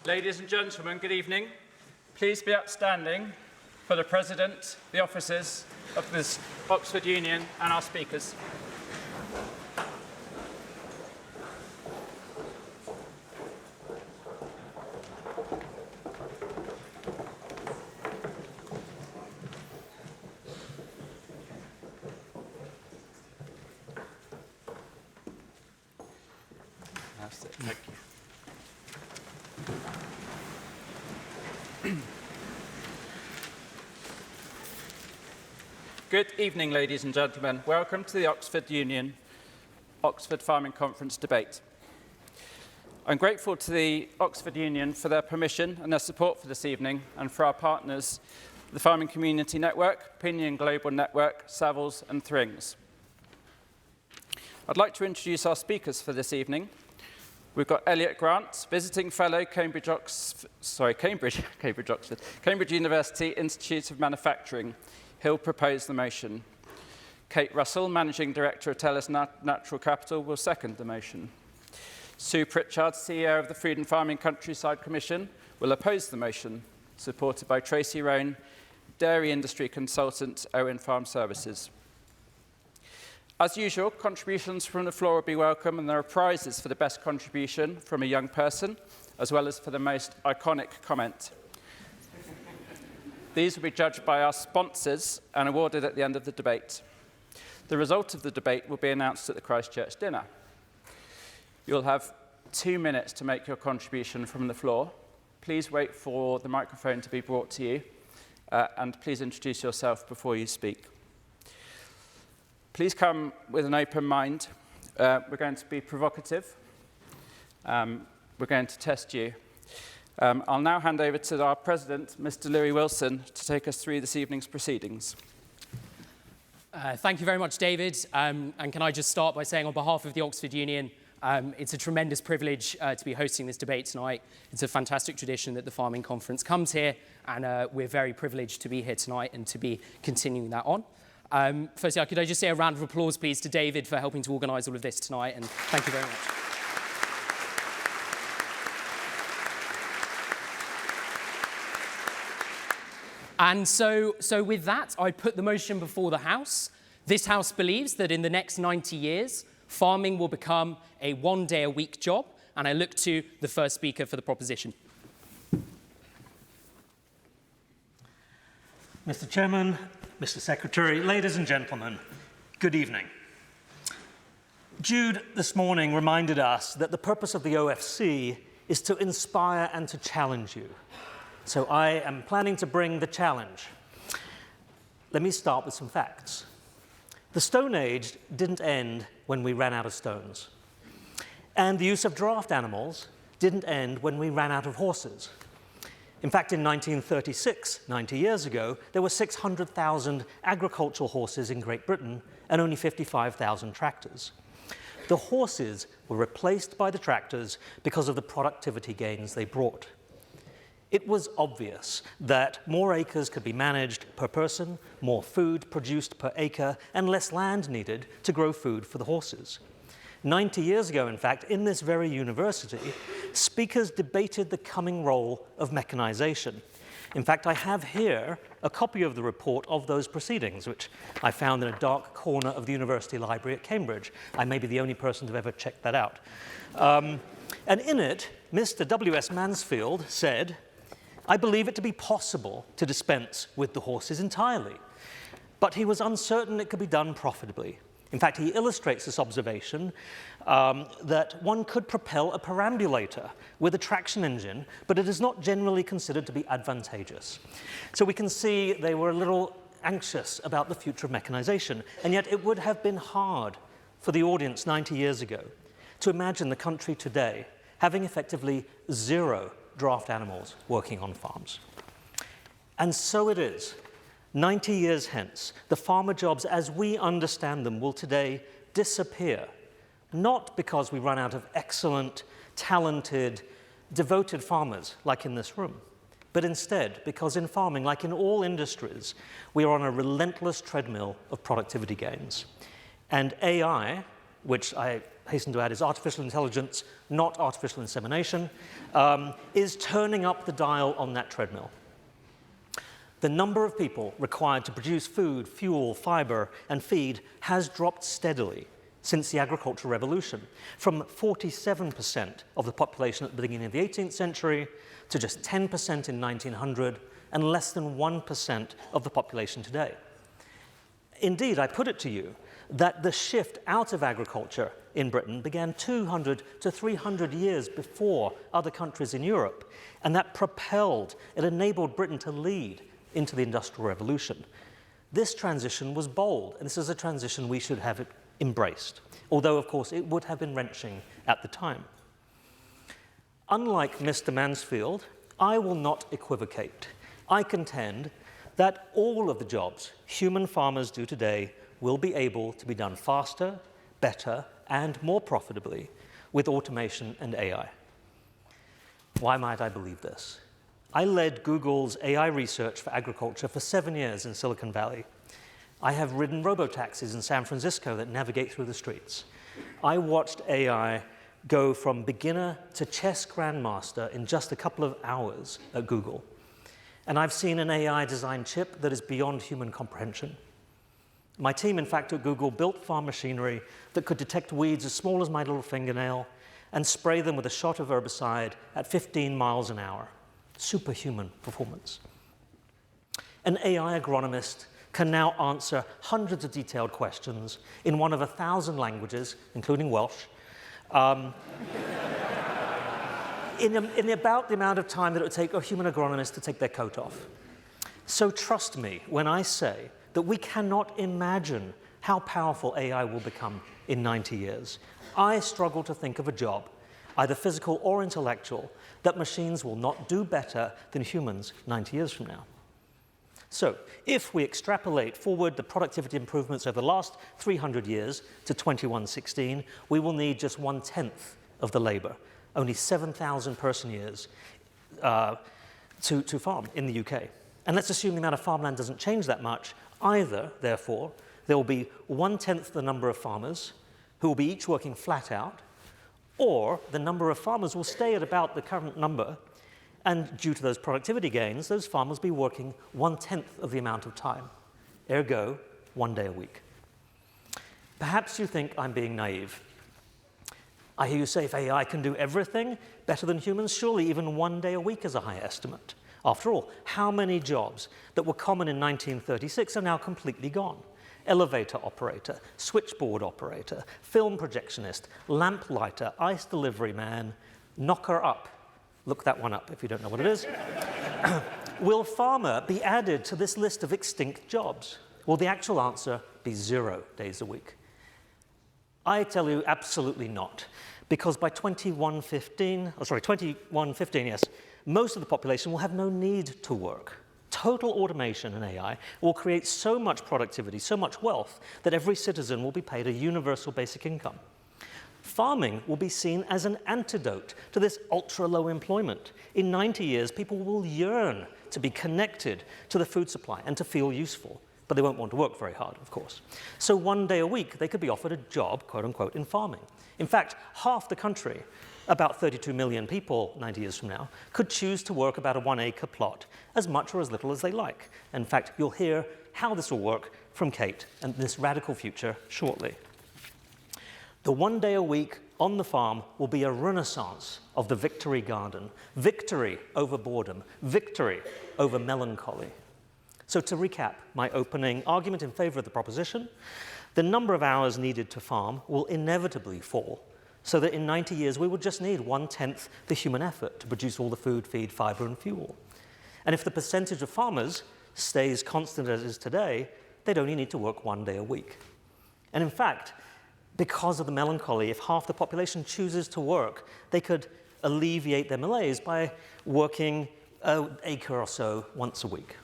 Ladies and gentlemen, good evening. Please be upstanding for the President, the officers of this Oxford Union and our speakers. That's it. Thank you. Good evening, ladies and gentlemen. Welcome to the Oxford Union Oxford Farming Conference debate. I'm grateful to the Oxford Union for their permission and their support for this evening, and for our partners, the Farming Community Network, Pinion Global Network, Savills and Thrings. I'd like to introduce our speakers for this evening. We've got Elliott Grant, Visiting Fellow, Cambridge University Institute of Manufacturing. He'll propose the motion. Kate Russell, Managing Director of Tellus Natural Capital, will second the motion. Sue Pritchard, CEO of the Food and Farming Countryside Commission, will oppose the motion, supported by Tracey, Roan, Dairy Industry Consultant, Owen Farm Services. As usual, contributions from the floor will be welcome, and there are prizes for the best contribution from a young person, as well as for the most iconic comment. These will be judged by our sponsors and awarded at the end of the debate. The result of the debate will be announced at the Christchurch dinner. You'll have 2 minutes to make your contribution from the floor. Please wait for the microphone to be brought to you, and please introduce yourself before you speak. Please come with an open mind. We're going to be provocative. We're going to test you. I'll now hand over to our President, Mr. Louis Wilson, to take us through this evening's proceedings. Thank you very much, David. And can I just start by saying, on behalf of the Oxford Union, it's a tremendous privilege to be hosting this debate tonight. It's a fantastic tradition that the Farming Conference comes here, and we're very privileged to be here tonight and to be continuing that on. Firstly, could I just say a round of applause, please, to David for helping to organise all of this tonight, and thank you very much. And so with that, I put the motion before the House. This House believes that in the next 90 years, farming will become a one-day-a-week job, and I look to the first speaker for the proposition. Mr. Chairman, Mr. Secretary, ladies and gentlemen, good evening. Jude this morning reminded us that the purpose of the OFC is to inspire and to challenge you. So I am planning to bring the challenge. Let me start with some facts. The Stone Age didn't end when we ran out of stones. And the use of draft animals didn't end when we ran out of horses. In fact, in 1936, 90 years ago, there were 600,000 agricultural horses in Great Britain and only 55,000 tractors. The horses were replaced by the tractors because of the productivity gains they brought. It was obvious that more acres could be managed per person, more food produced per acre, and less land needed to grow food for the horses. 90 years ago, in fact, in this very university, speakers debated the coming role of mechanization. In fact, I have here a copy of the report of those proceedings, which I found in a dark corner of the University Library at Cambridge. I may be the only person to have ever checked that out. And in it, Mr. W.S. Mansfield said, "I believe it to be possible to dispense with the horses entirely, but he was uncertain it could be done profitably. In fact, he illustrates this observation that one could propel a perambulator with a traction engine, but it is not generally considered to be advantageous." So we can see they were a little anxious about the future of mechanization, and yet it would have been hard for the audience 90 years ago to imagine the country today having effectively zero draft animals working on farms. And so it is. 90 years hence, the farmer jobs as we understand them will today disappear, not because we run out of excellent, talented, devoted farmers like in this room, but instead because in farming, like in all industries, we are on a relentless treadmill of productivity gains. And AI which I hasten to add is artificial intelligence, not artificial insemination, is turning up the dial on that treadmill. The number of people required to produce food, fuel, fiber, and feed has dropped steadily since the agricultural revolution, from 47% of the population at the beginning of the 18th century to just 10% in 1900 and less than 1% of the population today. Indeed, I put it to you that the shift out of agriculture in Britain began 200 to 300 years before other countries in Europe, and that it enabled Britain to lead into the Industrial Revolution. This transition was bold, and this is a transition we should have embraced, although, of course, it would have been wrenching at the time. Unlike Mr. Mansfield, I will not equivocate. I contend that all of the jobs human farmers do today will be able to be done faster, better, and more profitably with automation and AI. Why might I believe this? I led Google's AI research for agriculture for 7 years in Silicon Valley. I have ridden robotaxis in San Francisco that navigate through the streets. I watched AI go from beginner to chess grandmaster in just a couple of hours at Google. And I've seen an AI-designed chip that is beyond human comprehension. My team, in fact, at Google built farm machinery that could detect weeds as small as my little fingernail and spray them with a shot of herbicide at 15 miles an hour. Superhuman performance. An AI agronomist can now answer hundreds of detailed questions in one of 1,000 languages, including Welsh, in about the amount of time that it would take a human agronomist to take their coat off. So trust me when I say that we cannot imagine how powerful AI will become in 90 years. I struggle to think of a job, either physical or intellectual, that machines will not do better than humans 90 years from now. So, if we extrapolate forward the productivity improvements over the last 300 years to 2116, we will need just 1/10 of the labor, only 7,000 person years to farm in the UK. And let's assume the amount of farmland doesn't change that much. Either, therefore, there will be 1/10 the number of farmers who will be each working flat out, or the number of farmers will stay at about the current number, and due to those productivity gains, those farmers will be working 1/10 of the amount of time. Ergo, 1 day a week. Perhaps you think I'm being naive. I hear you say if AI can do everything better than humans, surely even 1 day a week is a high estimate. After all, how many jobs that were common in 1936 are now completely gone? Elevator operator, switchboard operator, film projectionist, lamp lighter, ice delivery man, knocker up. Look that one up if you don't know what it is. Will farmer be added to this list of extinct jobs? Will the actual answer be 0 days a week? I tell you absolutely not, because by 2115, yes, most of the population will have no need to work. Total automation and AI will create so much productivity, so much wealth, that every citizen will be paid a universal basic income. Farming will be seen as an antidote to this ultra-low employment. In 90 years, people will yearn to be connected to the food supply and to feel useful, but they won't want to work very hard, of course. So 1 day a week, they could be offered a job, quote unquote, in farming. In fact, half the country, about 32 million people 90 years from now, could choose to work about a 1-acre plot, as much or as little as they like. In fact, you'll hear how this will work from Kate and this radical future shortly. The 1 day a week on the farm will be a renaissance of the victory garden. Victory over boredom. Victory over melancholy. So to recap my opening argument in favor of the proposition, the number of hours needed to farm will inevitably fall, so that in 90 years we will just need 1/10 the human effort to produce all the food, feed, fiber, and fuel. And if the percentage of farmers stays constant as it is today, they'd only need to work 1 day a week. And in fact, because of the melancholy, if half the population chooses to work, they could alleviate their malaise by working an acre or so once a week.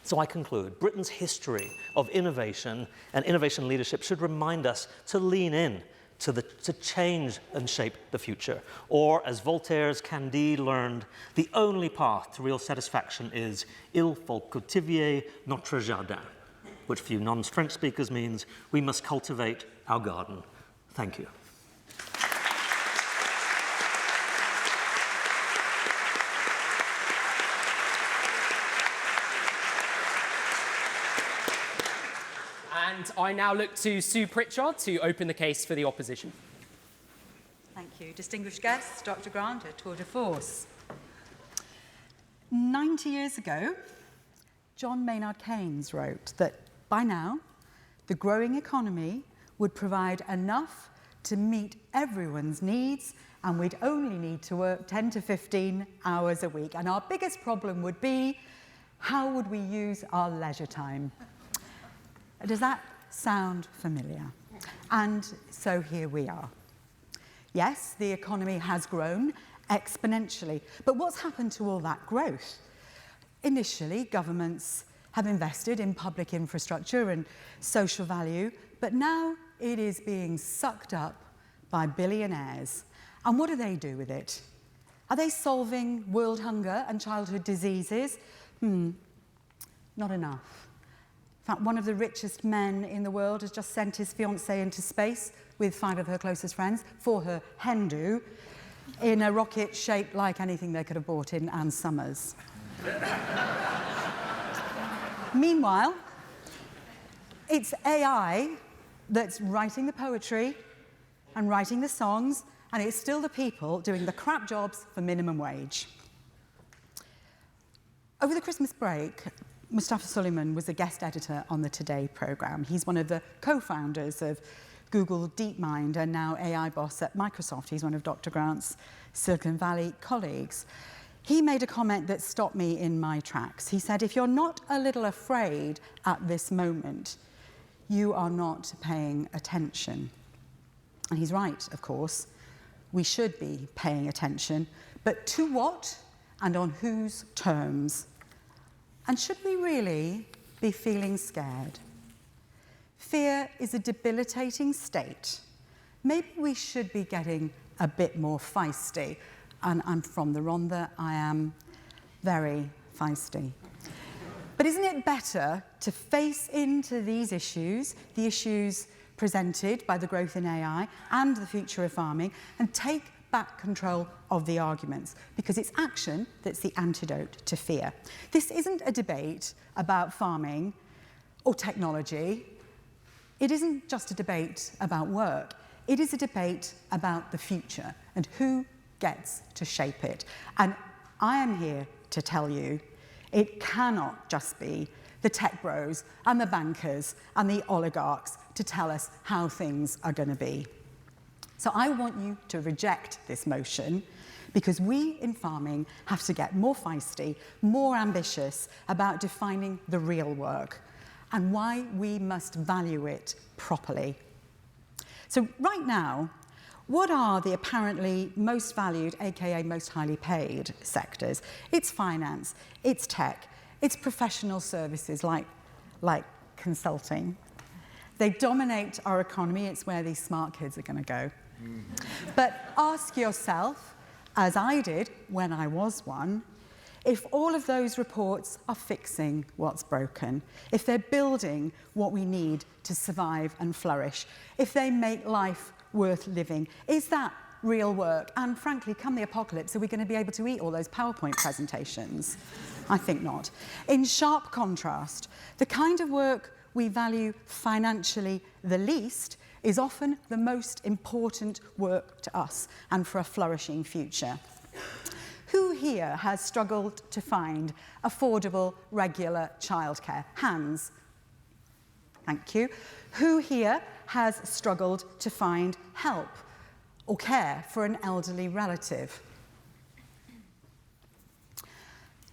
So I conclude, Britain's history of innovation and innovation leadership should remind us to lean in to change and shape the future. Or, as Voltaire's Candide learned, the only path to real satisfaction is il faut cultiver notre jardin, which for you non-French speakers means we must cultivate our garden. Thank you. And I now look to Sue Pritchard to open the case for the opposition. Thank you. Distinguished guests, Dr. Grant, a tour de force. 90 years ago, John Maynard Keynes wrote that by now, the growing economy would provide enough to meet everyone's needs, and we'd only need to work 10 to 15 hours a week. And our biggest problem would be, how would we use our leisure time? Does that sound familiar? And so here we are. Yes, the economy has grown exponentially, but what's happened to all that growth? Initially, governments have invested in public infrastructure and social value, but now it is being sucked up by billionaires. And what do they do with it? Are they solving world hunger and childhood diseases? Not enough. In fact, one of the richest men in the world has just sent his fiancée into space with 5 of her closest friends for her hen do in a rocket shaped like anything they could have bought in Ann Summers. Meanwhile, it's AI that's writing the poetry and writing the songs, and it's still the people doing the crap jobs for minimum wage. Over the Christmas break, Mustafa Suleyman was a guest editor on the Today programme. He's one of the co-founders of Google DeepMind and now AI boss at Microsoft. He's one of Dr. Grant's Silicon Valley colleagues. He made a comment that stopped me in my tracks. He said, if you're not a little afraid at this moment, you are not paying attention. And he's right, of course. We should be paying attention, but to what and on whose terms? And should we really be feeling scared? Fear is a debilitating state. Maybe we should be getting a bit more feisty. And I'm from the Rhondda, I am very feisty. But isn't it better to face into these issues, the issues presented by the growth in AI and the future of farming, and take back control of the arguments, because it's action that's the antidote to fear. This isn't a debate about farming or technology. It isn't just a debate about work. It is a debate about the future and who gets to shape it. And I am here to tell you, it cannot just be the tech bros and the bankers and the oligarchs to tell us how things are going to be. So I want you to reject this motion, because we in farming have to get more feisty, more ambitious about defining the real work and why we must value it properly. So right now, what are the apparently most valued, aka most highly paid sectors? It's finance, it's tech, it's professional services like consulting. They dominate our economy. It's where these smart kids are going to go. But ask yourself, as I did when I was one, if all of those reports are fixing what's broken, if they're building what we need to survive and flourish, if they make life worth living, is that real work? And frankly, come the apocalypse, are we going to be able to eat all those PowerPoint presentations? I think not. In sharp contrast, the kind of work we value financially the least is often the most important work to us and for a flourishing future. Who here has struggled to find affordable, regular childcare? Hands. Thank you. Who here has struggled to find help or care for an elderly relative?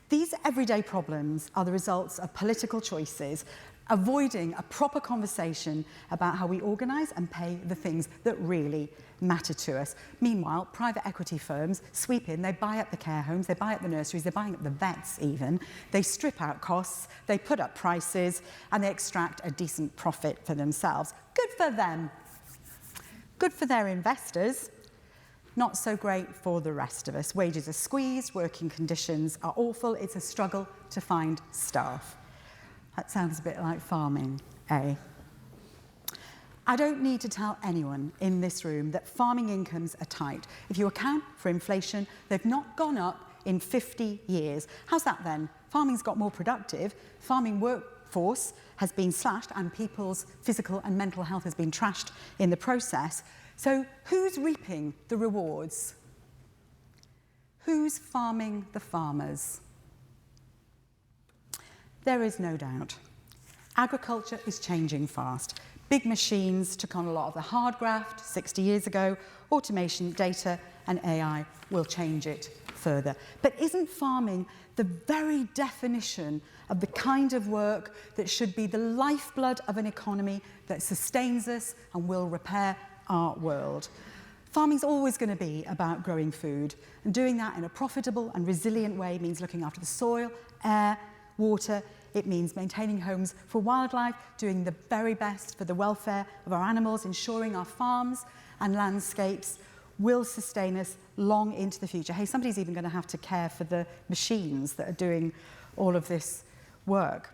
These everyday problems are the results of political choices, avoiding a proper conversation about how we organise and pay the things that really matter to us. Meanwhile, private equity firms sweep in, they buy up the care homes, they buy up the nurseries, they're buying up the vets even, they strip out costs, they put up prices, and they extract a decent profit for themselves. Good for them. Good for their investors. Not so great for the rest of us. Wages are squeezed, working conditions are awful, it's a struggle to find staff. That sounds a bit like farming, eh? I don't need to tell anyone in this room that farming incomes are tight. If you account for inflation, they've not gone up in 50 years. How's that then? Farming's got more productive, farming workforce has been slashed, and people's physical and mental health has been trashed in the process. So who's reaping the rewards? Who's farming the farmers? There is no doubt. Agriculture is changing fast. Big machines took on a lot of the hard graft 60 years ago. Automation, data, and AI will change it further. But isn't farming the very definition of the kind of work that should be the lifeblood of an economy that sustains us and will repair our world? Farming's always going to be about growing food, and doing that in a profitable and resilient way means looking after the soil, air, water. It means maintaining homes for wildlife, doing the very best for the welfare of our animals, ensuring our farms and landscapes will sustain us long into the future. Hey, somebody's even going to have to care for the machines that are doing all of this work.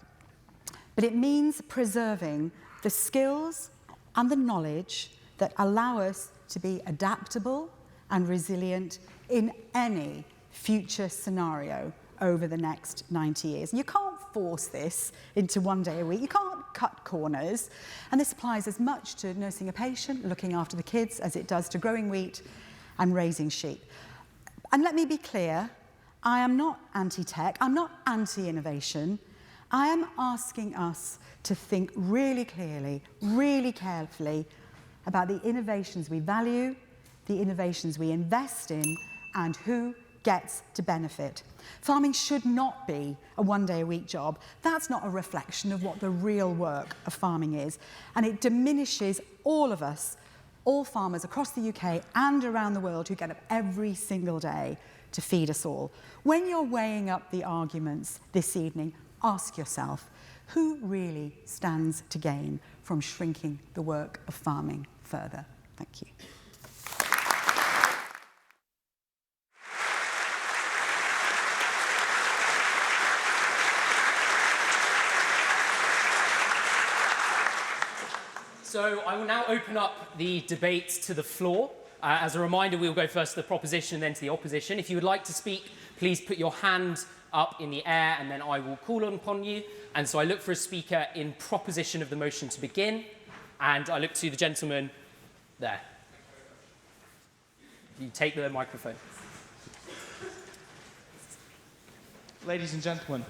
But it means preserving the skills and the knowledge that allow us to be adaptable and resilient in any future scenario over the next 90 years. And you can't force this into one day a week. You can't cut corners. And this applies as much to nursing a patient, looking after the kids, as it does to growing wheat and raising sheep. And let me be clear, I am not anti-tech, I'm not anti-innovation. I am asking us to think really clearly, really carefully about the innovations we value, the innovations we invest in, and who gets to benefit. Farming should not be a one-day-a-week job. That's not a reflection of what the real work of farming is. And it diminishes all of us, all farmers across the UK and around the world who get up every single day to feed us all. When you're weighing up the arguments this evening, ask yourself, who really stands to gain from shrinking the work of farming further? Thank you. So I will now open up the debate to the floor. As a reminder, we will go first to the proposition, then to the opposition. If you would like to speak, please put your hand up in the air, and then I will call upon you. And so I look for a speaker in proposition of the motion to begin, and I look to the gentleman there. You take the microphone. Ladies and gentlemen,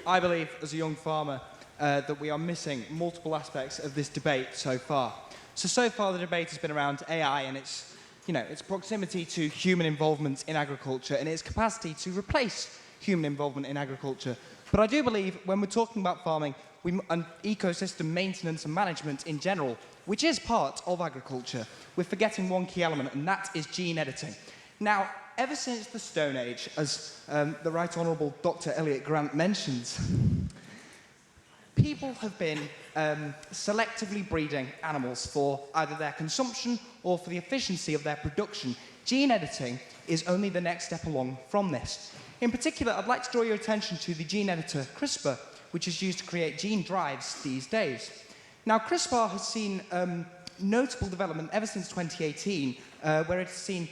I believe as a young farmer that we are missing multiple aspects of this debate so far. So far the debate has been around AI and its proximity to human involvement in agriculture and its capacity to replace human involvement in agriculture. But I do believe when we're talking about farming and ecosystem maintenance and management in general, which is part of agriculture, we're forgetting one key element, and that is gene editing. Now, ever since the Stone Age, as the Right Honourable Dr. Elliott Grant mentions, people have been selectively breeding animals for either their consumption or for the efficiency of their production. Gene editing is only the next step along from this. In particular, I'd like to draw your attention to the gene editor CRISPR, which is used to create gene drives these days. Now, CRISPR has seen notable development ever since 2018, where it has seen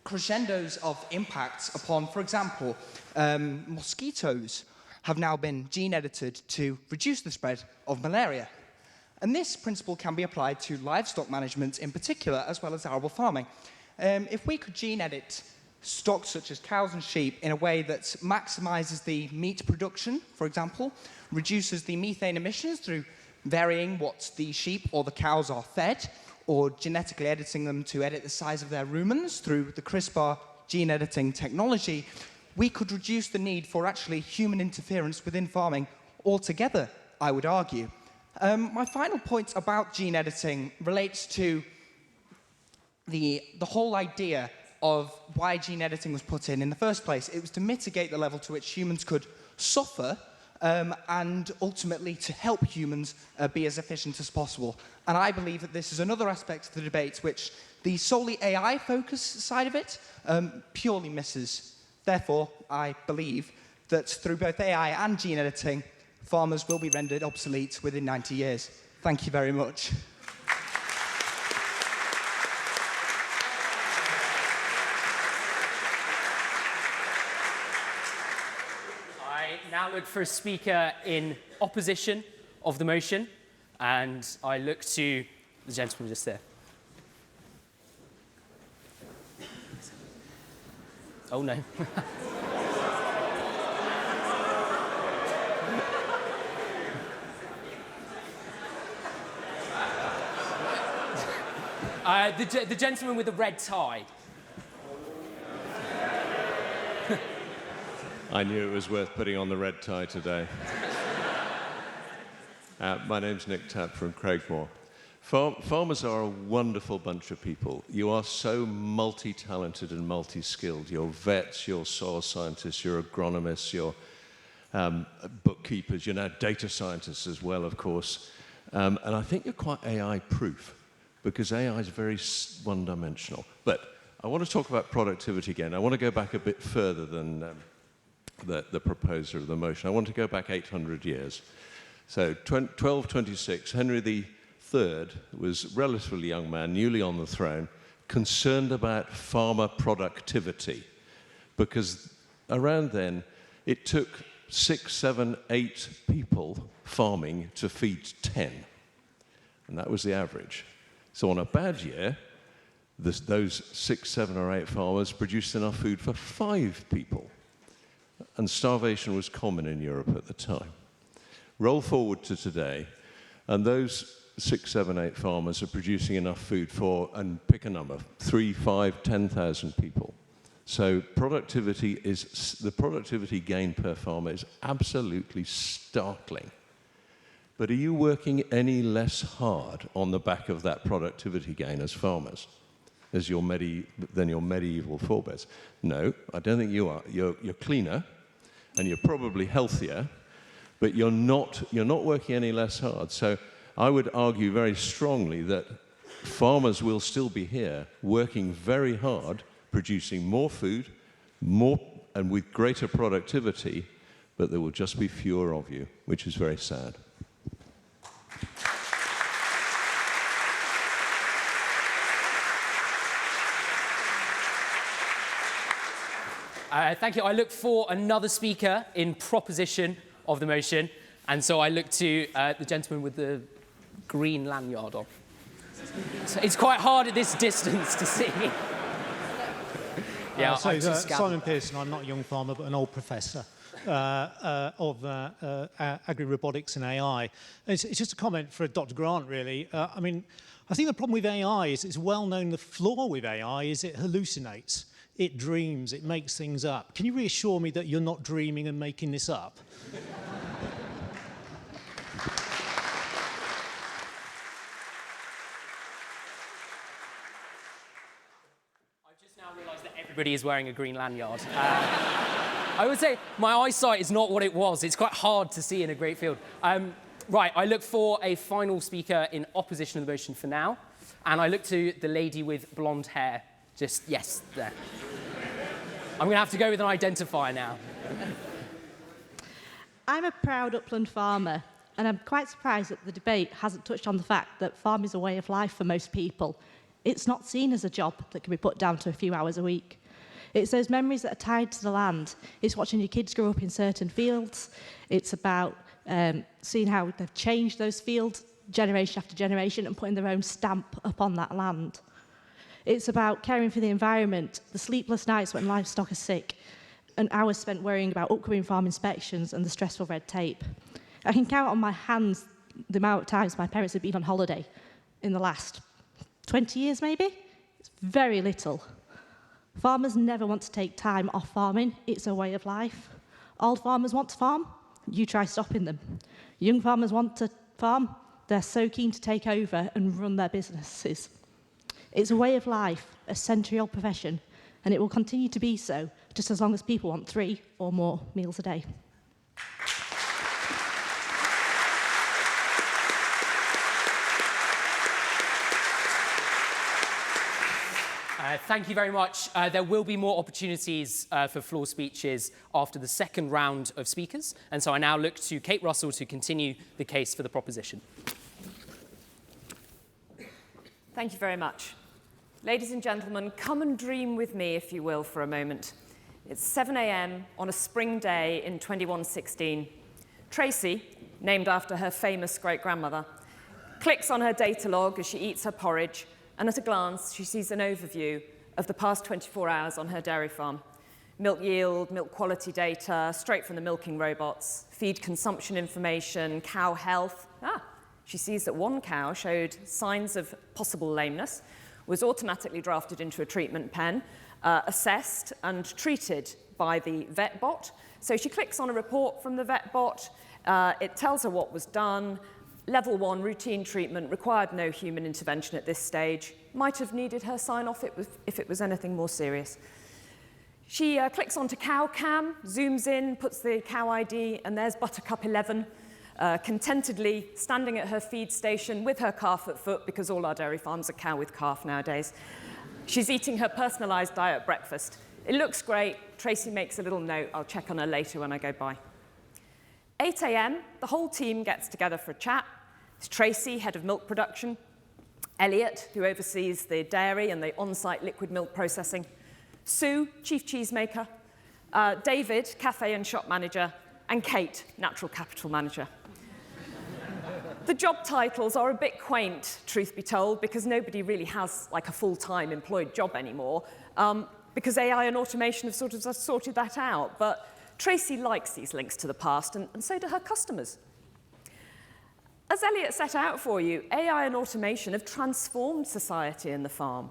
crescendos of impacts upon, for example, mosquitoes have now been gene edited to reduce the spread of malaria. And this principle can be applied to livestock management in particular, as well as arable farming. If we could gene edit stock such as cows and sheep in a way that maximizes the meat production, for example, reduces the methane emissions through varying what the sheep or the cows are fed, or genetically editing them to edit the size of their rumens through the CRISPR gene editing technology, we could reduce the need for actually human interference within farming altogether, I would argue. My final point about gene editing relates to the whole idea of why gene editing was put in the first place. It was to mitigate the level to which humans could suffer and ultimately to help humans be as efficient as possible. And I believe that this is another aspect of the debate which the solely AI-focused side of it purely misses. Therefore, I believe that through both AI and gene editing, farmers will be rendered obsolete within 90 years. Thank you very much. I now look for a speaker in opposition of the motion, and I look to the gentleman just there. Oh, no. The gentleman with the red tie. I knew it was worth putting on the red tie today. My name's Nick Tapp from Craigmore. Farmers are a wonderful bunch of people. You are so multi-talented and multi-skilled. You're vets, you're soil scientists, you're agronomists, you're bookkeepers, you're now data scientists as well, of course. And I think you're quite AI-proof, because AI is very one-dimensional. But I want to talk about productivity again. I want to go back a bit further than the proposer of the motion. I want to go back 800 years. So 1226, Henry III was a relatively young man, newly on the throne, concerned about farmer productivity, because around then it took 6, 7, 8 people farming to feed 10, and that was the average. So on a bad year, those 6, 7, or 8 farmers produced enough food for 5 people, and starvation was common in Europe at the time. Roll forward to today, and those 6, 7, 8 farmers are producing enough food for, and pick a number, 3, 5, 10,000 people. So the productivity gain per farmer is absolutely startling. But are you working any less hard on the back of that productivity gain as farmers than your medieval forebears? No, I don't think you are. You're cleaner, and you're probably healthier, but you're not working any less hard. So I would argue very strongly that farmers will still be here working very hard, producing more food, and with greater productivity, but there will just be fewer of you, which is very sad. Thank you. I look for another speaker in proposition of the motion, and so I look to the gentleman with the green lanyard on. So it's quite hard at this distance to see. Yeah, Simon Pearson. I'm not a young farmer, but an old professor of agri-robotics and AI. It's just a comment for Dr. Grant, really. I mean, I think the problem with AI is it's well known the flaw with AI is it hallucinates. It dreams, it makes things up. Can you reassure me that you're not dreaming and making this up? I've just now realised that everybody is wearing a green lanyard. I would say my eyesight is not what it was. It's quite hard to see in a great field. Right, I look for a final speaker in opposition to the motion for now, and I look to the lady with blonde hair. Just, yes, there. I'm going to have to go with an identifier now. I'm a proud upland farmer, and I'm quite surprised that the debate hasn't touched on the fact that farming is a way of life for most people. It's not seen as a job that can be put down to a few hours a week. It's those memories that are tied to the land. It's watching your kids grow up in certain fields. It's about seeing how they've changed those fields generation after generation and putting their own stamp upon that land. It's about caring for the environment, the sleepless nights when livestock are sick, and hours spent worrying about upcoming farm inspections and the stressful red tape. I can count on my hands the amount of times my parents have been on holiday in the last 20 years, maybe? It's very little. Farmers never want to take time off farming. It's a way of life. Old farmers want to farm. You try stopping them. Young farmers want to farm. They're so keen to take over and run their businesses. It's a way of life, a century-old profession, and it will continue to be so just as long as people want 3 or more meals a day. Thank you very much. There will be more opportunities for floor speeches after the second round of speakers, and so I now look to Kate Russell to continue the case for the proposition. Thank you very much. Ladies and gentlemen, come and dream with me, if you will, for a moment. It's 7 a.m. on a spring day in 2116. Tracey, named after her famous great-grandmother, clicks on her data log as she eats her porridge, and at a glance, she sees an overview of the past 24 hours on her dairy farm. Milk yield, milk quality data, straight from the milking robots, feed consumption information, cow health. She sees that one cow showed signs of possible lameness, was automatically drafted into a treatment pen, assessed and treated by the vet bot. So she clicks on a report from the vet bot. It tells her what was done. Level 1 routine treatment required no human intervention at this stage. Might have needed her sign-off if it was anything more serious. She clicks onto cow cam, zooms in, puts the cow ID, and there's Buttercup 11, contentedly standing at her feed station with her calf at foot, because all our dairy farms are cow with calf nowadays. She's eating her personalised diet breakfast. It looks great. Tracey makes a little note. I'll check on her later when I go by. 8 a.m., the whole team gets together for a chat. It's Tracey, head of milk production, Elliott, who oversees the dairy and the on-site liquid milk processing, Sue, chief cheesemaker, David, cafe and shop manager, and Kate, natural capital manager. The job titles are a bit quaint, truth be told, because nobody really has like a full-time employed job anymore, because AI and automation have sort of sorted that out. But Tracey likes these links to the past, and so do her customers. As Elliott set out for you, AI and automation have transformed society and the farm.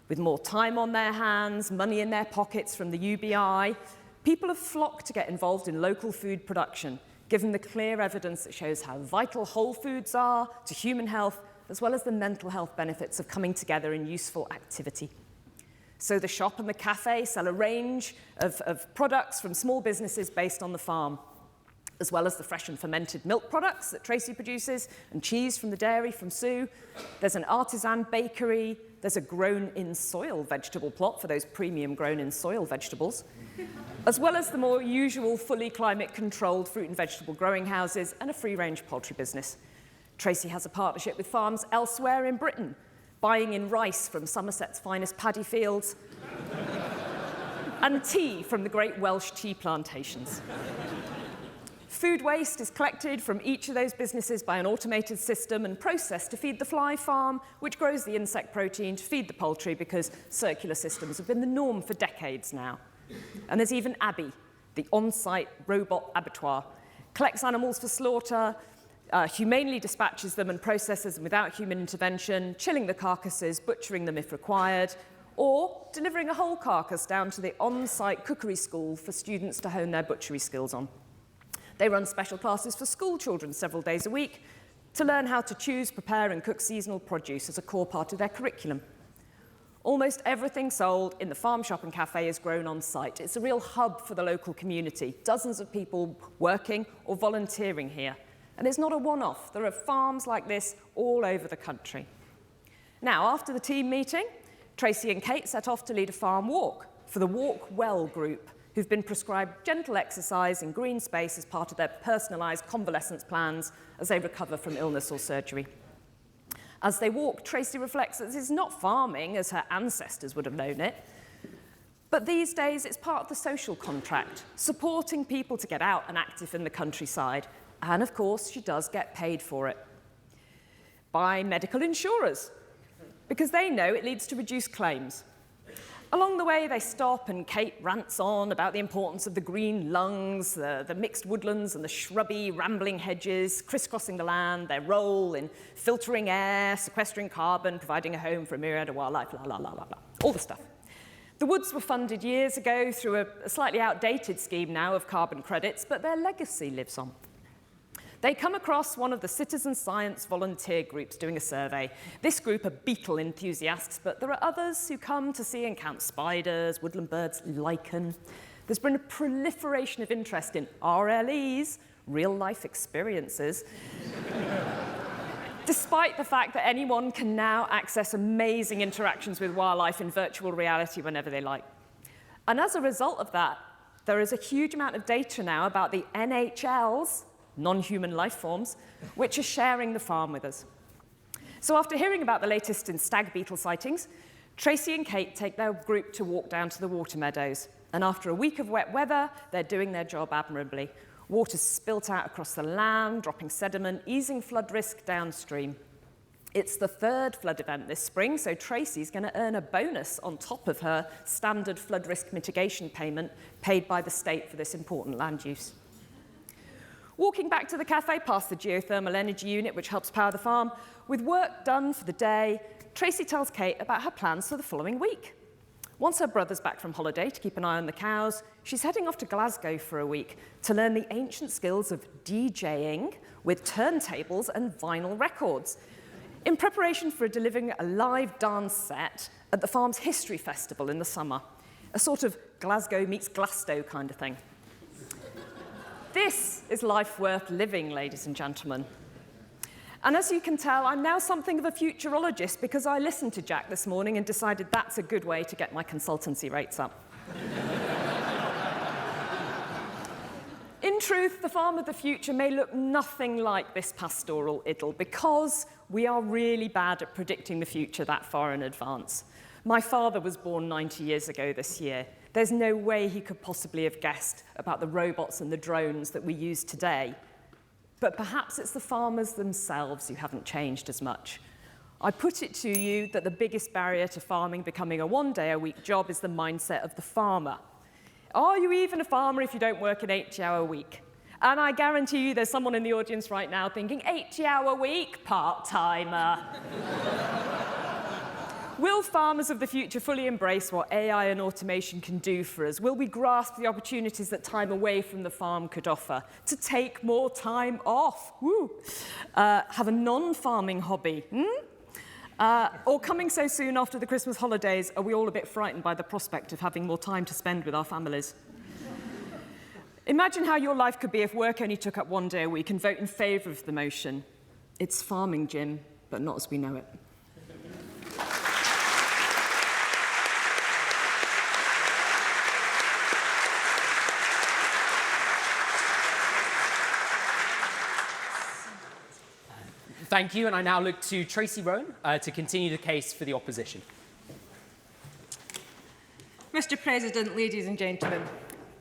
With more time on their hands, money in their pockets from the UBI, people have flocked to get involved in local food production, given the clear evidence that shows how vital whole foods are to human health, as well as the mental health benefits of coming together in useful activity. So the shop and the cafe sell a range of products from small businesses based on the farm, as well as the fresh and fermented milk products that Tracey produces, and cheese from the dairy from Sue. There's an artisan bakery. There's a grown-in-soil vegetable plot for those premium grown-in-soil vegetables, as well as the more usual fully climate-controlled fruit and vegetable growing houses and a free-range poultry business. Tracey has a partnership with farms elsewhere in Britain, buying in rice from Somerset's finest paddy fields and tea from the great Welsh tea plantations. Food waste is collected from each of those businesses by an automated system and processed to feed the fly farm, which grows the insect protein to feed the poultry, because circular systems have been the norm for decades now. And there's even Abby, the on-site robot abattoir, collects animals for slaughter, humanely dispatches them and processes them without human intervention, chilling the carcasses, butchering them if required, or delivering a whole carcass down to the on-site cookery school for students to hone their butchery skills on. They run special classes for school children several days a week to learn how to choose, prepare, and cook seasonal produce as a core part of their curriculum. Almost everything sold in the farm, shop, and cafe is grown on site. It's a real hub for the local community. Dozens of people working or volunteering here. And it's not a one-off. There are farms like this all over the country. Now, after the team meeting, Tracey and Kate set off to lead a farm walk for the Walk Well group, who've been prescribed gentle exercise in green space as part of their personalised convalescence plans as they recover from illness or surgery. As they walk, Tracey reflects that this is not farming as her ancestors would have known it, but these days it's part of the social contract, supporting people to get out and active in the countryside. And of course, she does get paid for it by medical insurers, because they know it leads to reduced claims. Along the way, they stop, and Kate rants on about the importance of the green lungs, the mixed woodlands and the shrubby, rambling hedges crisscrossing the land, their role in filtering air, sequestering carbon, providing a home for a myriad of wildlife, la, la, la, la, la, all the stuff. The woods were funded years ago through a slightly outdated scheme now of carbon credits, but their legacy lives on. They come across one of the citizen science volunteer groups doing a survey. This group are beetle enthusiasts, but there are others who come to see and count spiders, woodland birds, lichen. There's been a proliferation of interest in RLEs, real-life experiences, despite the fact that anyone can now access amazing interactions with wildlife in virtual reality whenever they like. And as a result of that, there is a huge amount of data now about the NHLs, non-human life forms, which are sharing the farm with us. So after hearing about the latest in stag beetle sightings, Tracey and Kate take their group to walk down to the water meadows. And after a week of wet weather, they're doing their job admirably. Water's spilt out across the land, dropping sediment, easing flood risk downstream. It's the third flood event this spring, so Tracey's going to earn a bonus on top of her standard flood risk mitigation payment paid by the state for this important land use. Walking back to the cafe past the geothermal energy unit, which helps power the farm, with work done for the day, Tracey tells Kate about her plans for the following week. Once her brother's back from holiday to keep an eye on the cows, she's heading off to Glasgow for a week to learn the ancient skills of DJing with turntables and vinyl records, in preparation for delivering a live dance set at the farm's History Festival in the summer, a sort of Glasgow meets Glasgow kind of thing. This is life worth living, ladies and gentlemen. And as you can tell, I'm now something of a futurologist because I listened to Jack this morning and decided that's a good way to get my consultancy rates up. In truth, the farm of the future may look nothing like this pastoral idyll because we are really bad at predicting the future that far in advance. My father was born 90 years ago this year. There's no way he could possibly have guessed about the robots and the drones that we use today. But perhaps it's the farmers themselves who haven't changed as much. I put it to you that the biggest barrier to farming becoming a one-day-a-week job is the mindset of the farmer. Are you even a farmer if you don't work an 80-hour week? And I guarantee you there's someone in the audience right now thinking, 80-hour week, part-timer. Will farmers of the future fully embrace what AI and automation can do for us? Will we grasp the opportunities that time away from the farm could offer? To take more time off? Woo. Have a non-farming hobby? Or coming so soon after the Christmas holidays, are we all a bit frightened by the prospect of having more time to spend with our families? Imagine how your life could be if work only took up one day a week, and vote in favour of the motion. It's farming, Jim, but not as we know it. Thank you, and I now look to Tracey Roan to continue the case for the opposition. Mr. President, ladies and gentlemen,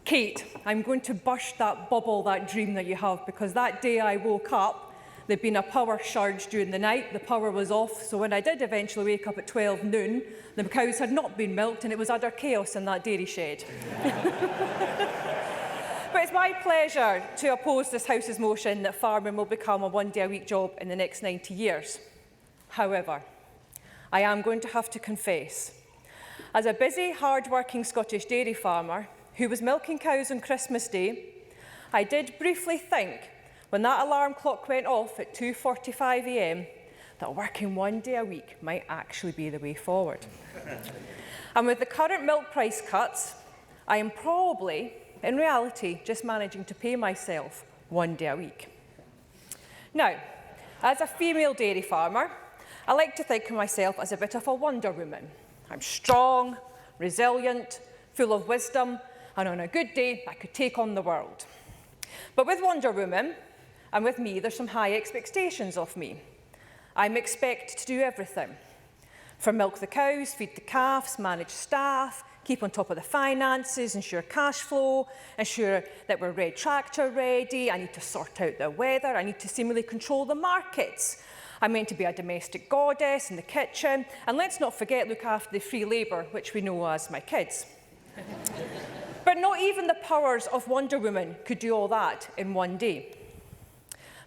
Kate, I'm going to burst that bubble, that dream that you have, because that day I woke up, there'd been a power surge during the night, the power was off, so when I did eventually wake up at 12 noon, the cows had not been milked and it was utter chaos in that dairy shed. But it's my pleasure to oppose this House's motion that farming will become a one-day-a-week job in the next 90 years. However, I am going to have to confess, as a busy, hard-working Scottish dairy farmer who was milking cows on Christmas Day, I did briefly think, when that alarm clock went off at 2:45 a.m, that working one day a week might actually be the way forward. And with the current milk price cuts, I am probably, in reality, just managing to pay myself one day a week. Now, as a female dairy farmer, I like to think of myself as a bit of a Wonder Woman. I'm strong, resilient, full of wisdom, and on a good day, I could take on the world. But with Wonder Woman, and with me, there's some high expectations of me. I'm expected to do everything. From milk the cows, feed the calves, manage staff, keep on top of the finances, ensure cash flow, ensure that we're tractor ready, I need to sort out the weather, I need to seemingly control the markets. I'm meant to be a domestic goddess in the kitchen, and let's not forget look after the free labour, which we know as my kids. But not even the powers of Wonder Woman could do all that in one day.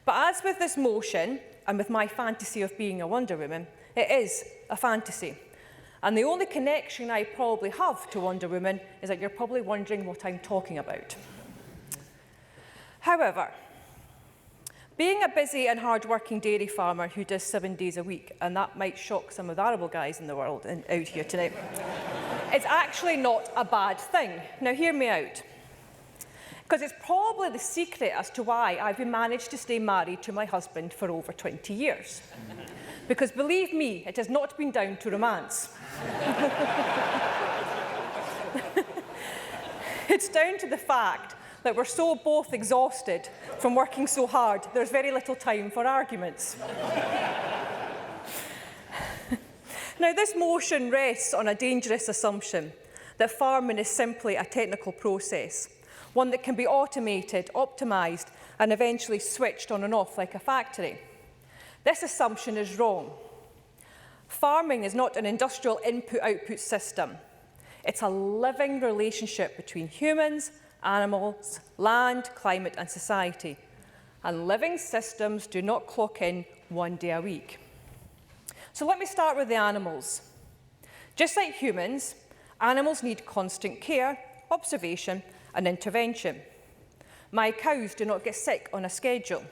But as with this motion, and with my fantasy of being a Wonder Woman, it is a fantasy. And the only connection I probably have to Wonder Woman is that you're probably wondering what I'm talking about. However, being a busy and hard-working dairy farmer who does 7 days a week, and that might shock some of the arable guys in the world out here tonight, it's actually not a bad thing. Now, hear me out. Because it's probably the secret as to why I've managed to stay married to my husband for over 20 years. Because believe me, it has not been down to romance. It's down to the fact that we're so both exhausted from working so hard, there's very little time for arguments. Now, this motion rests on a dangerous assumption that farming is simply a technical process, one that can be automated, optimised, and eventually switched on and off like a factory. This assumption is wrong. Farming is not an industrial input-output system. It's a living relationship between humans, animals, land, climate, and society. And living systems do not clock in one day a week. So let me start with the animals. Just like humans, animals need constant care, observation, and intervention. My cows do not get sick on a schedule.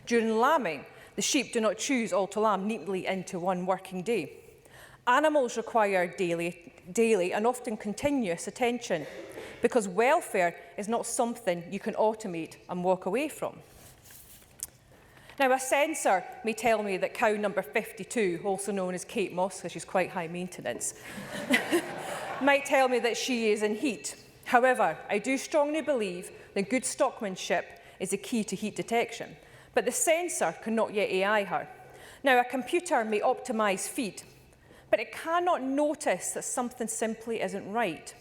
During lambing, the sheep do not choose all to lamb neatly into one working day. Animals require daily and often continuous attention because welfare is not something you can automate and walk away from. Now, a sensor may tell me that cow number 52, also known as Kate Moss, because she's quite high maintenance, might tell me that she is in heat. However, I do strongly believe that good stockmanship is the key to heat detection, but the sensor cannot yet AI her. Now, a computer may optimise feed, but it cannot notice that something simply isn't right.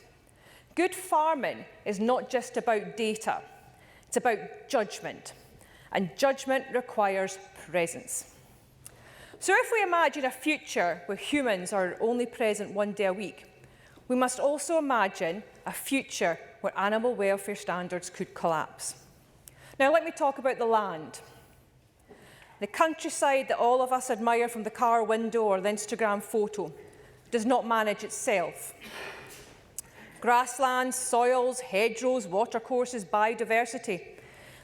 Good farming is not just about data, it's about judgment, and judgment requires presence. So if we imagine a future where humans are only present one day a week, we must also imagine a future where animal welfare standards could collapse. Now let me talk about the land. The countryside that all of us admire from the car window or the Instagram photo does not manage itself. Grasslands, soils, hedgerows, watercourses, biodiversity.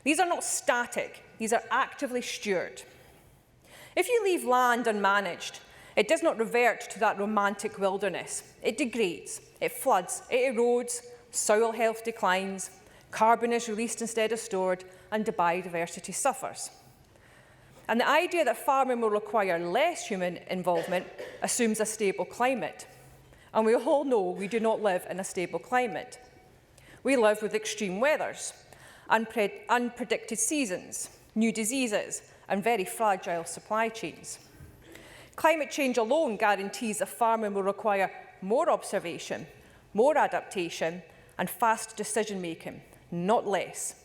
These are not static, these are actively stewarded. If you leave land unmanaged, it does not revert to that romantic wilderness. It degrades, it floods, it erodes, soil health declines, carbon is released instead of stored, and the biodiversity suffers. And the idea that farming will require less human involvement assumes a stable climate. And we all know we do not live in a stable climate. We live with extreme weathers, unpredicted seasons, new diseases, and very fragile supply chains. Climate change alone guarantees that farming will require more observation, more adaptation, and fast decision-making, not less.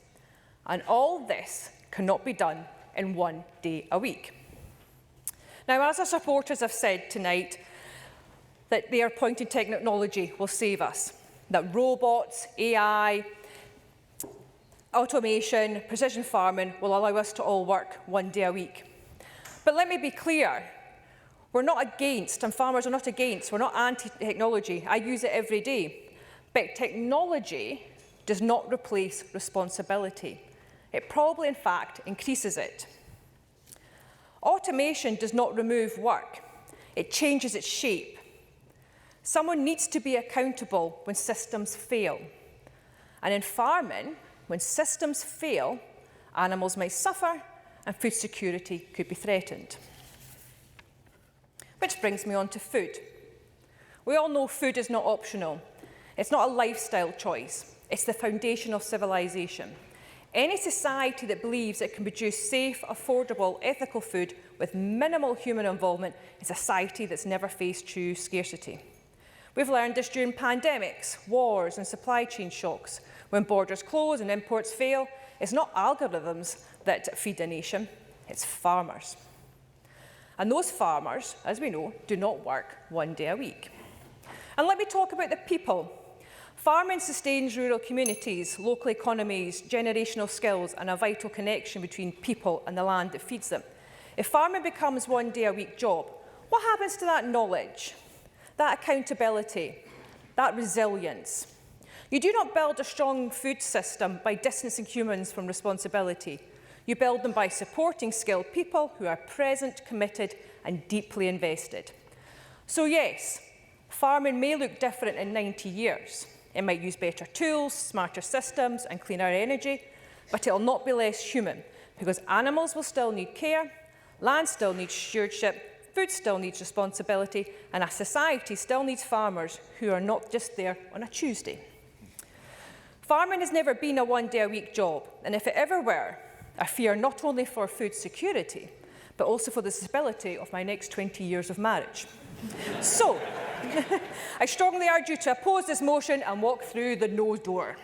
And all this cannot be done in one day a week. Now, as our supporters have said tonight, that their point-in technology will save us, that robots, AI, automation, precision farming will allow us to all work one day a week. But let me be clear, we're not against, and farmers are not against, we're not anti-technology. I use it every day. But technology does not replace responsibility. It probably, in fact, increases it. Automation does not remove work. It changes its shape. Someone needs to be accountable when systems fail. And in farming, when systems fail, animals might suffer and food security could be threatened. Which brings me on to food. We all know food is not optional. It's not a lifestyle choice. It's the foundation of civilization. Any society that believes it can produce safe, affordable, ethical food with minimal human involvement is a society that's never faced true scarcity. We've learned this during pandemics, wars, and supply chain shocks. When borders close and imports fail, it's not algorithms that feed a nation, it's farmers. And those farmers, as we know, do not work one day a week. And let me talk about the people. Farming sustains rural communities, local economies, generational skills, and a vital connection between people and the land that feeds them. If farming becomes one day a week job, what happens to that knowledge, that accountability, that resilience? You do not build a strong food system by distancing humans from responsibility. You build them by supporting skilled people who are present, committed, and deeply invested. So yes, farming may look different in 90 years. It might use better tools, smarter systems, and cleaner energy, but it will not be less human, because animals will still need care, land still needs stewardship, food still needs responsibility, and a society still needs farmers who are not just there on a Tuesday. Farming has never been a one-day-a-week job, and if it ever were, I fear not only for food security, but also for the stability of my next 20 years of marriage. So, I strongly urge you to oppose this motion and walk through the no door.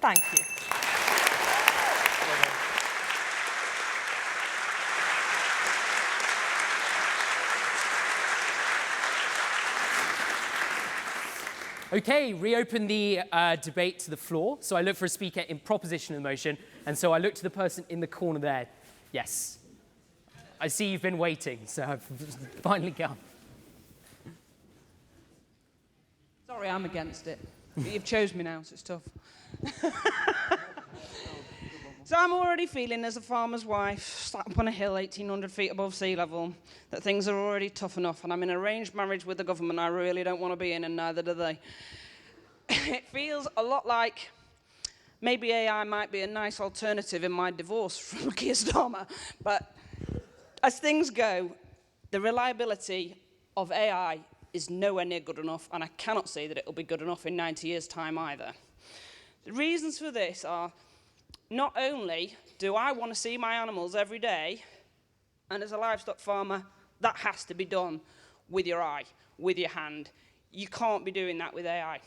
Thank you. Okay, reopen the debate to the floor. So I look for a speaker in proposition of the motion, and so I look to the person in the corner there. Yes. I see you've been waiting, so I've finally come. Sorry, I'm against it. But you've chose me now, so it's tough. So I'm already feeling, as a farmer's wife, sat up on a hill 1,800 feet above sea level, that things are already tough enough, and I'm in arranged marriage with the government I really don't want to be in, and neither do they. It feels a lot like maybe AI might be a nice alternative in my divorce from Keir Starmer, but as things go, the reliability of AI is nowhere near good enough, and I cannot see that it will be good enough in 90 years' time either. The reasons for this are, not only do I want to see my animals every day, and as a livestock farmer, that has to be done with your eye, with your hand. You can't be doing that with AI.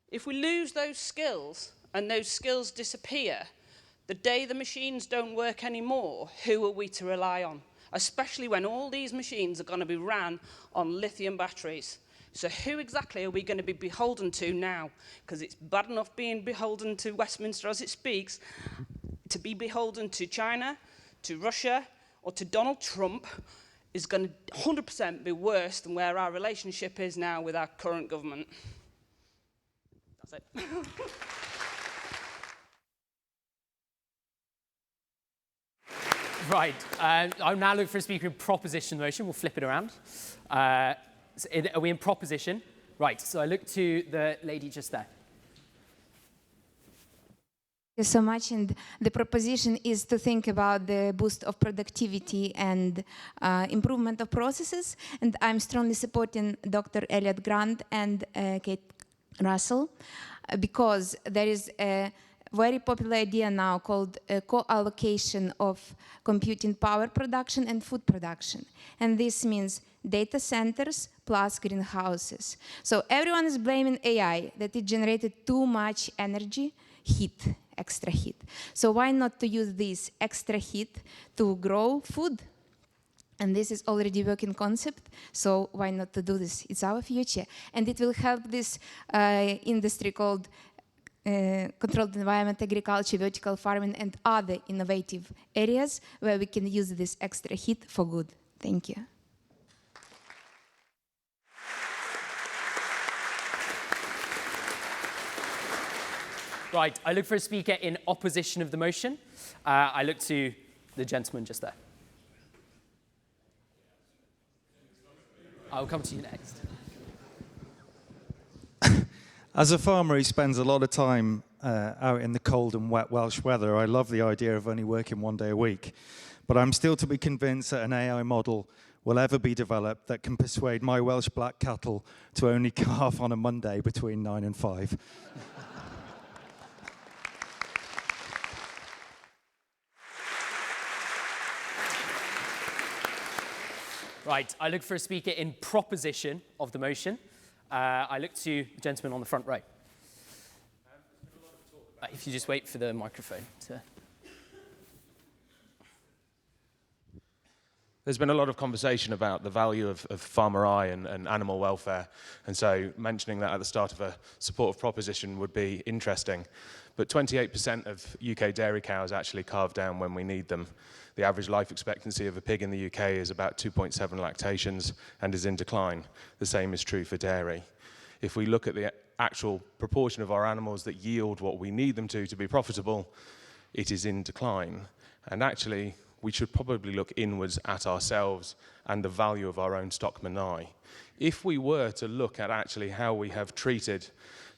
If we lose those skills, and those skills disappear, the day the machines don't work anymore, who are we to rely on? Especially when all these machines are going to be ran on lithium batteries. So who exactly are we going to be beholden to now? Because it's bad enough being beholden to Westminster as it speaks. To be beholden to China, to Russia, or to Donald Trump is going to 100% be worse than where our relationship is now with our current government. That's it. Right, I'll now look for a speaker in proposition motion. We'll flip it around. Are we in proposition? Right, so I look to the lady just there. Thank you so much. And the proposition is to think about the boost of productivity and improvement of processes. And I'm strongly supporting Dr. Elliott Grant and Kate Russell because there is a very popular idea now called co-allocation of computing power production and food production. And this means data centers plus greenhouses. So everyone is blaming AI that it generated too much energy, heat, extra heat. So why not to use this extra heat to grow food? And this is already a working concept, so why not to do this? It's our future. And it will help this industry called controlled environment agriculture, vertical farming, and other innovative areas where we can use this extra heat for good. Thank you. Right, I look for a speaker in opposition of the motion. I look to the gentleman just there. I'll come to you next. As a farmer who spends a lot of time out in the cold and wet Welsh weather, I love the idea of only working 1 day a week. But I'm still to be convinced that an AI model will ever be developed that can persuade my Welsh black cattle to only calve on a Monday between 9 and 5. Right, I look for a speaker in proposition of the motion. I look to the gentleman on the front row. If you just wait for the microphone to... There's been a lot of conversation about the value of farmer eye and animal welfare, and so mentioning that at the start of a supportive proposition would be interesting. But 28% of UK dairy cows actually calve down when we need them. The average life expectancy of a pig in the UK is about 2.7 lactations and is in decline. The same is true for dairy. If we look at the actual proportion of our animals that yield what we need them to be profitable, it is in decline. And actually, we should probably look inwards at ourselves and the value of our own stockman eye. If we were to look at actually how we have treated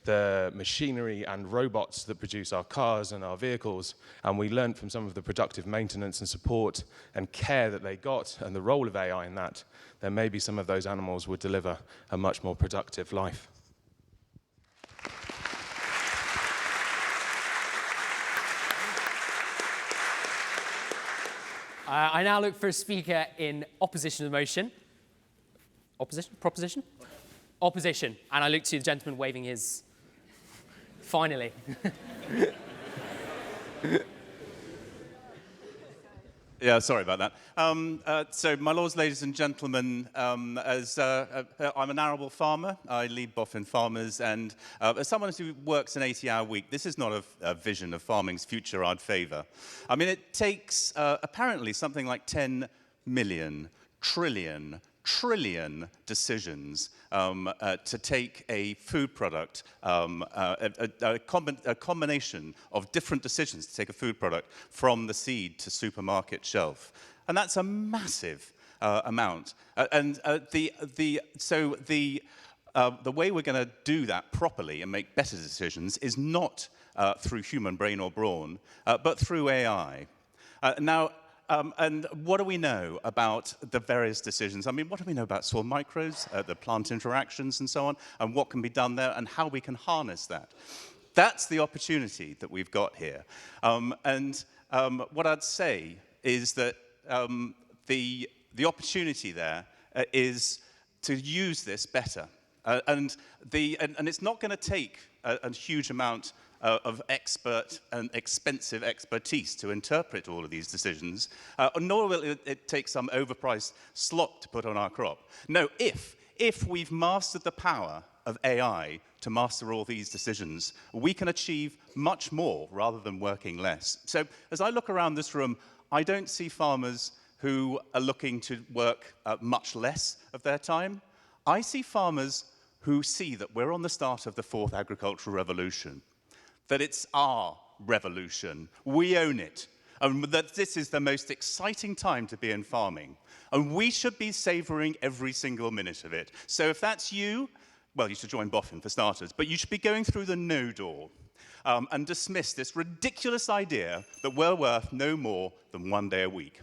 the machinery and robots that produce our cars and our vehicles, and we learned from some of the productive maintenance and support and care that they got and the role of AI in that, then maybe some of those animals would deliver a much more productive life. I now look for a speaker in opposition to the motion. Opposition? Proposition? Opposition. And I look to the gentleman waving his... Finally. Yeah, sorry about that. So, my lords, ladies and gentlemen, I'm an arable farmer. I lead Boffin Farmers, and as someone who works an 80-hour week, this is not a vision of farming's future I'd favour. I mean, it takes apparently something like 10 million, trillion decisions to take a food product, a combination of different decisions to take a food product from the seed to supermarket shelf. And that's a massive amount. So the way we're going to do that properly and make better decisions is not through human brain or brawn, but through AI. And what do we know about the various decisions? I mean, what do we know about soil microbes, the plant interactions and so on, and what can be done there and how we can harness that? That's the opportunity that we've got here. What I'd say is that the opportunity there is to use this better. And it's not going to take a huge amount of expert and expensive expertise to interpret all of these decisions, nor will it take some overpriced slop to put on our crop. No, if we've mastered the power of AI to master all these decisions, we can achieve much more rather than working less. So as I look around this room, I don't see farmers who are looking to work much less of their time. I see farmers who see that we're on the start of the fourth agricultural revolution, that it's our revolution, we own it, and that this is the most exciting time to be in farming. And we should be savouring every single minute of it. So if that's you, well, you should join Boffin for starters, but you should be going through the no door and dismiss this ridiculous idea that we're worth no more than 1 day a week.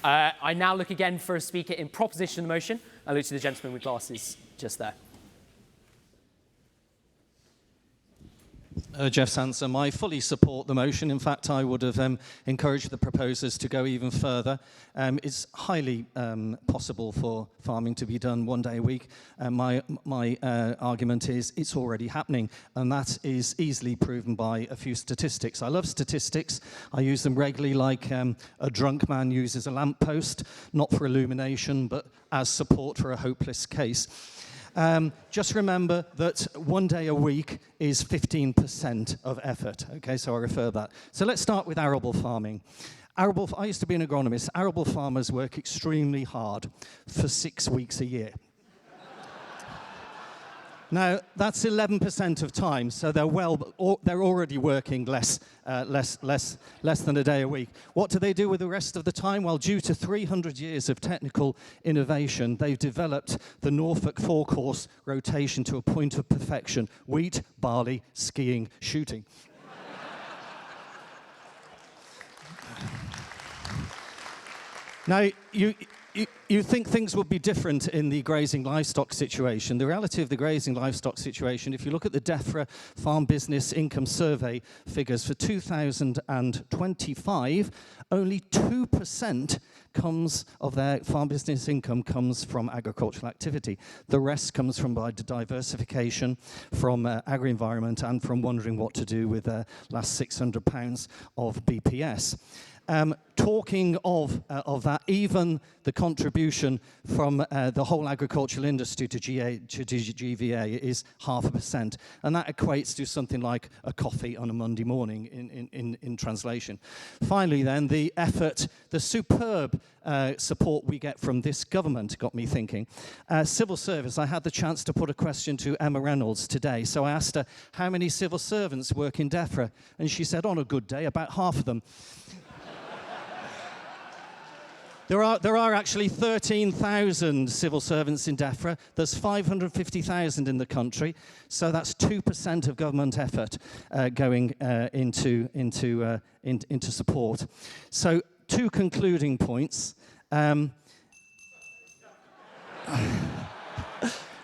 I now look again for a speaker in proposition of the motion. I look to the gentleman with glasses just there. Jeff Sansom, I fully support the motion. In fact, I would have encouraged the proposers to go even further. It's highly possible for farming to be done 1 day a week. My argument is it's already happening, and that is easily proven by a few statistics. I love statistics. I use them regularly, like a drunk man uses a lamppost, not for illumination, but as support for a hopeless case. Just remember that 1 day a week is 15% of effort. Okay, so I refer that. So let's start with arable farming. I used to be an agronomist. Arable farmers work extremely hard for 6 weeks a year. Now, that's 11% of time, so they're already working less than a day a week. What do they do with the rest of the time? Well, due to 300 years of technical innovation, they've developed the Norfolk four-course rotation to a point of perfection: wheat, barley, skiing, shooting. Now, you think things would be different in the grazing livestock situation. The reality of the grazing livestock situation, if you look at the DEFRA Farm Business Income Survey figures for 2025, only 2% of their farm business income comes from agricultural activity. The rest comes from diversification, from agri-environment, and from wondering what to do with their last £600 of BPS. Talking of that, even the contribution from the whole agricultural industry to GVA is 0.5%, and that equates to something like a coffee on a Monday morning in translation. Finally, then, the effort, the superb support we get from this government got me thinking. Civil service, I had the chance to put a question to Emma Reynolds today, so I asked her how many civil servants work in DEFRA, and she said on a good day about half of them. There are actually 13,000 civil servants in DEFRA. There's 550,000 in the country, so that's 2% of government effort going into support. So, two concluding points.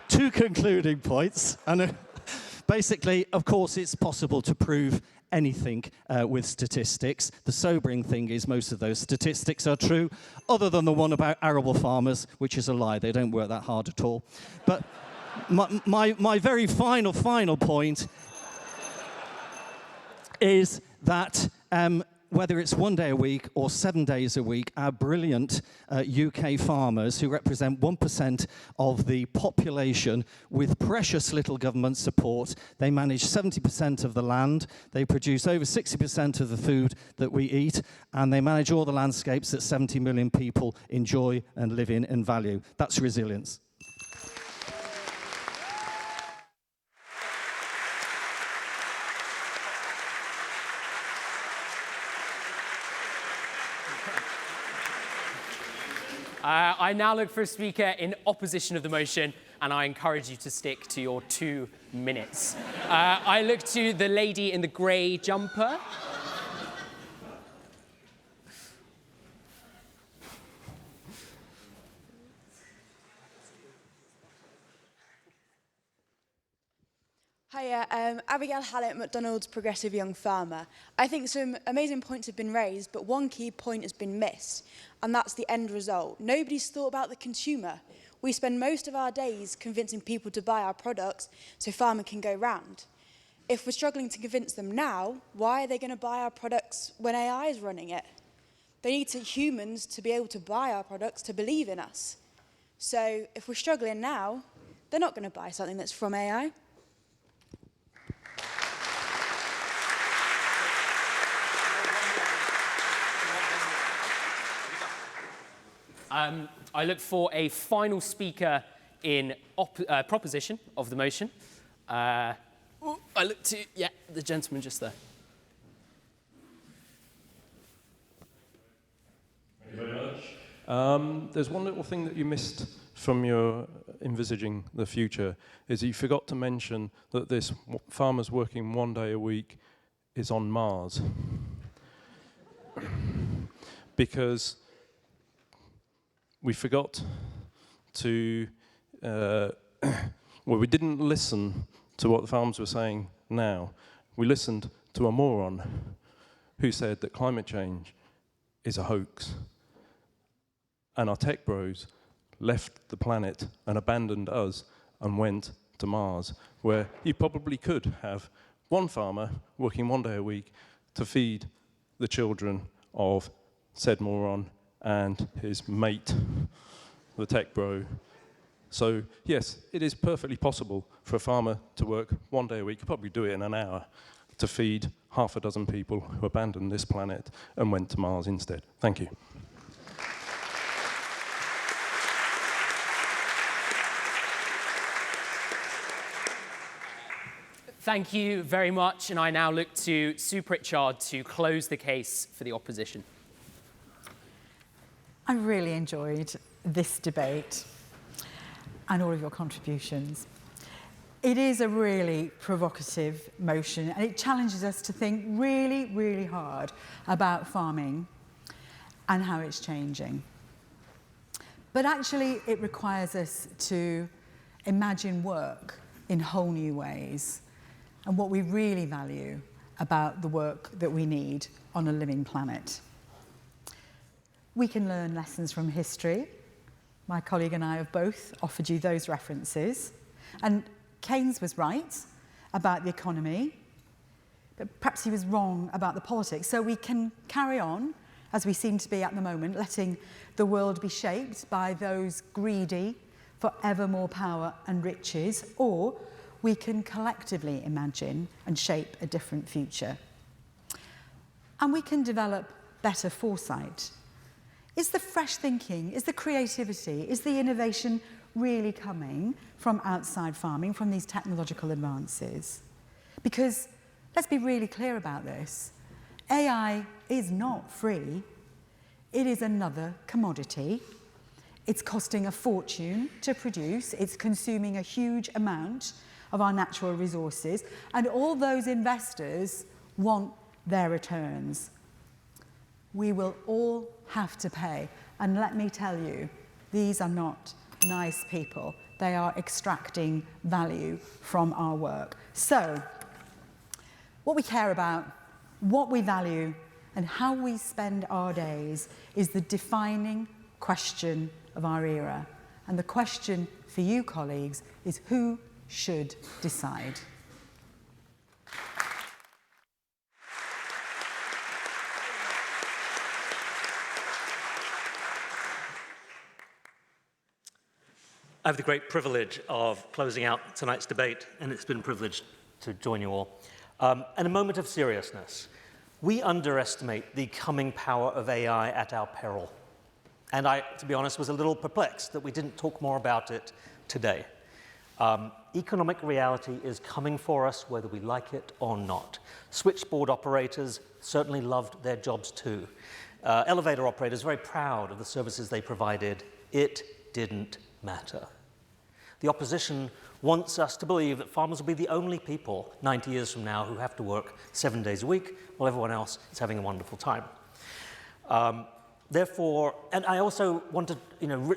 Two concluding points. And basically, of course, it's possible to prove anything with statistics. The sobering thing is most of those statistics are true, other than the one about arable farmers, which is a lie. They don't work that hard at all. But my very final point is that whether it's 1 day a week or 7 days a week, our brilliant UK farmers, who represent 1% of the population with precious little government support, they manage 70% of the land, they produce over 60% of the food that we eat, and they manage all the landscapes that 70 million people enjoy and live in and value. That's resilience. I now look for a speaker in opposition of the motion, and I encourage you to stick to your 2 minutes. I look to the lady in the grey jumper. Hiya, Abigail Hallett, McDonald's Progressive Young Farmer. I think some amazing points have been raised, but one key point has been missed, and that's the end result. Nobody's thought about the consumer. We spend most of our days convincing people to buy our products so farming can go round. If we're struggling to convince them now, why are they going to buy our products when AI is running it? They need humans to be able to buy our products to believe in us. So if we're struggling now, they're not going to buy something that's from AI. I look for a final speaker in proposition of the motion. I look to, the gentleman just there. Thank you very much. There's one little thing that you missed from your envisaging the future, is you forgot to mention that this farmers working 1 day a week is on Mars. Because we forgot to, well, we didn't listen to what the farmers were saying now. We listened to a moron who said that climate change is a hoax. And our tech bros left the planet and abandoned us and went to Mars, where you probably could have one farmer working 1 day a week to feed the children of said moron and his mate, the tech bro. So yes, it is perfectly possible for a farmer to work 1 day a week, probably do it in an hour, to feed half a dozen people who abandoned this planet and went to Mars instead. Thank you. Thank you very much, and I now look to Sue Pritchard to close the case for the opposition. I really enjoyed this debate and all of your contributions. It is a really provocative motion, and it challenges us to think really, really hard about farming and how it's changing. But actually, it requires us to imagine work in whole new ways and what we really value about the work that we need on a living planet. We can learn lessons from history. My colleague and I have both offered you those references. And Keynes was right about the economy, but perhaps he was wrong about the politics. So we can carry on, as we seem to be at the moment, letting the world be shaped by those greedy for ever more power and riches, or we can collectively imagine and shape a different future. And we can develop better foresight. Is the fresh thinking, is the creativity, is the innovation really coming from outside farming, from these technological advances? Because let's be really clear about this. AI is not free. It is another commodity. It's costing a fortune to produce. It's consuming a huge amount of our natural resources. And all those investors want their returns. We will all have to pay. And let me tell you, these are not nice people. They are extracting value from our work. So, what we care about What we value and how we spend our days is the defining question of our era. And the question for you, colleagues, is who should decide? I have the great privilege of closing out tonight's debate, and it's been a privilege to join you all. And a moment of seriousness. We underestimate the coming power of AI at our peril. And I, to be honest, was a little perplexed that we didn't talk more about it today. Economic reality is coming for us whether we like it or not. Switchboard operators certainly loved their jobs too. Elevator operators very proud of the services they provided. It didn't matter. The opposition wants us to believe that farmers will be the only people 90 years from now who have to work 7 days a week while everyone else is having a wonderful time. Therefore, and I also want to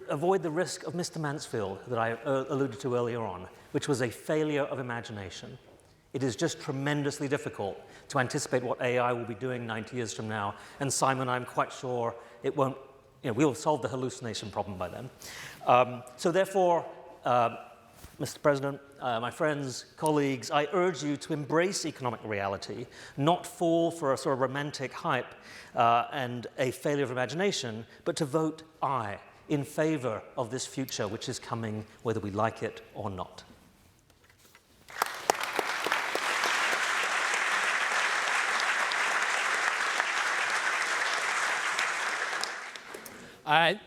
avoid the risk of Mr. Mansfield that I alluded to earlier on, which was a failure of imagination. It is just tremendously difficult to anticipate what AI will be doing 90 years from now. And Simon, I'm quite sure it won't, we'll solve the hallucination problem by then. So therefore, Mr. President, my friends, colleagues, I urge you to embrace economic reality, not fall for a sort of romantic hype and a failure of imagination, but to vote aye in favor of this future which is coming whether we like it or not.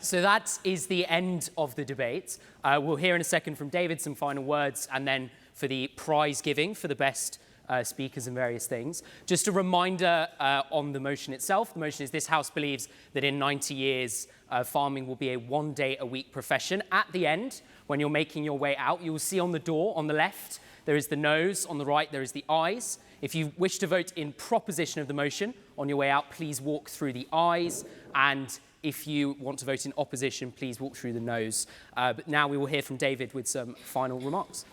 So that is the end of the debate. We'll hear in a second from David some final words, and then for the prize giving for the best speakers and various things. Just a reminder on the motion itself. The motion is this House believes that in 90 years, farming will be a one-day-a-week profession. At the end, when you're making your way out, you will see on the door on the left, there is the noes, on the right, there is the ayes. If you wish to vote in proposition of the motion on your way out, please walk through the ayes, and if you want to vote in opposition, please walk through the noes. But now we will hear from David with some final remarks.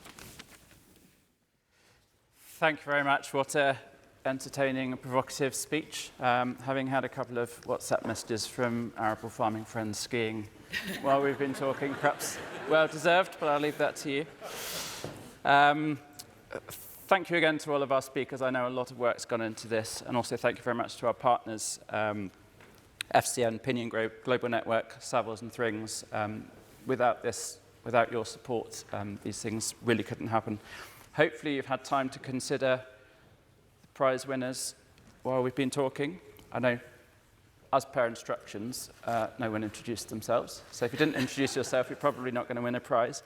Thank you very much. What an entertaining and provocative speech. Having had a couple of WhatsApp messages from arable farming friends skiing while we've been talking, perhaps well-deserved, but I'll leave that to you. Thank you again to all of our speakers. I know a lot of work's gone into this, and also thank you very much to our partners, FCN, Pinion Global Network, Savills and Thrings. Without your support, these things really couldn't happen. Hopefully you've had time to consider the prize winners while we've been talking. I know, as per instructions, no one introduced themselves. So if you didn't introduce yourself, you're probably not going to win a prize.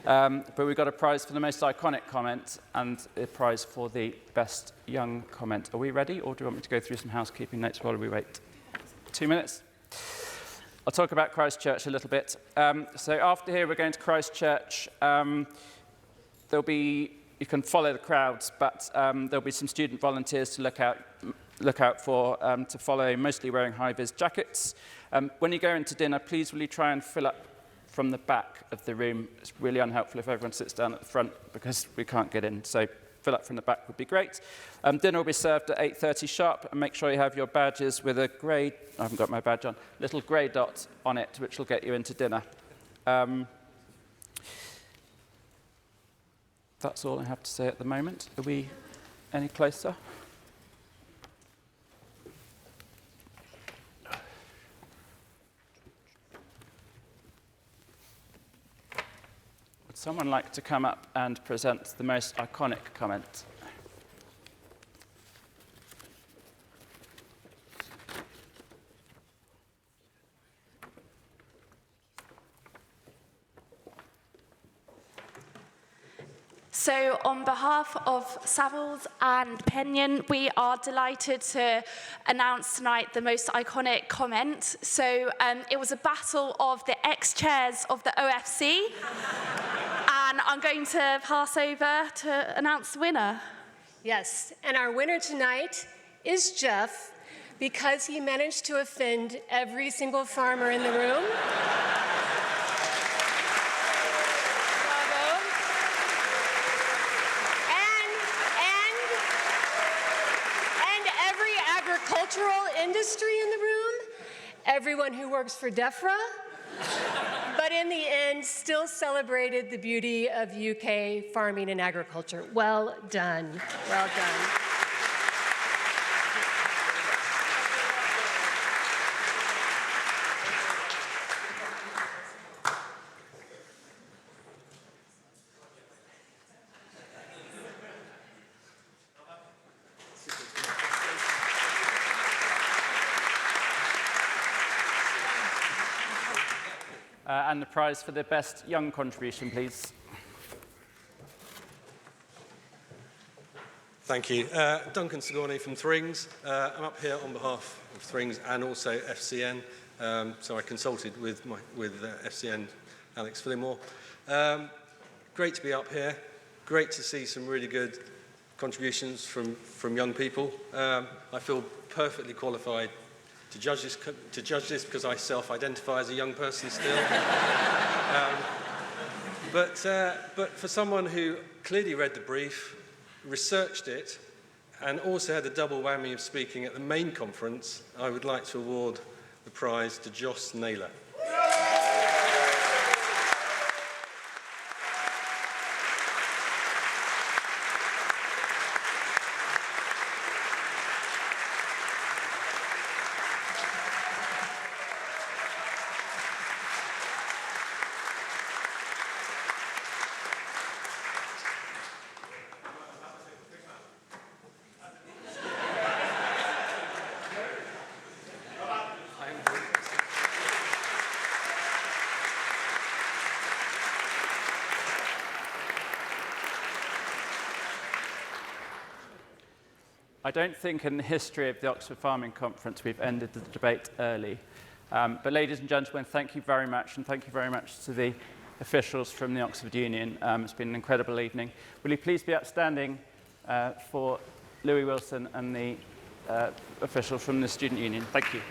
But we've got a prize for the most iconic comment and a prize for the best young comment. Are we ready, or do you want me to go through some housekeeping notes while we wait? 2 minutes. I'll talk about Christchurch a little bit. So after here, we're going to Christchurch. You can follow the crowds, but there'll be some student volunteers to look out for, to follow, mostly wearing high-vis jackets. When you go into dinner, please will you try and fill up from the back of the room. It's really unhelpful if everyone sits down at the front because we can't get in. So fill up from the back would be great. Dinner will be served at 8:30 sharp, and make sure you have your badges with a grey, I haven't got my badge on, little grey dot on it, which will get you into dinner. That's all I have to say at the moment. Are we any closer? Would someone like to come up and present the most iconic comment? So on behalf of Savills and Pinion, we are delighted to announce tonight the most iconic comment. So it was a battle of the ex-chairs of the OFC, and I'm going to pass over to announce the winner. Yes, and our winner tonight is Jeff, because he managed to offend every single farmer in the room. industry in the room, everyone who works for DEFRA, but in the end, still celebrated the beauty of UK farming and agriculture. Well done. Well done. And the prize for the best young contribution, please. Thank you. Duncan Sigourney from Thrings. I'm up here on behalf of Thrings and also FCN. So I consulted with FCN Alex Fillimore. Great to be up here. Great to see some really good contributions from young people. I feel perfectly qualified to judge this because I self-identify as a young person still. But for someone who clearly read the brief, researched it, and also had the double whammy of speaking at the main conference, I would like to award the prize to Joss Naylor. I don't think in the history of the Oxford Farming Conference we've ended the debate early. But ladies and gentlemen, thank you very much, and thank you very much to the officials from the Oxford Union. It's been an incredible evening. Will you please be upstanding for Louis Wilson and the officials from the Student Union? Thank you.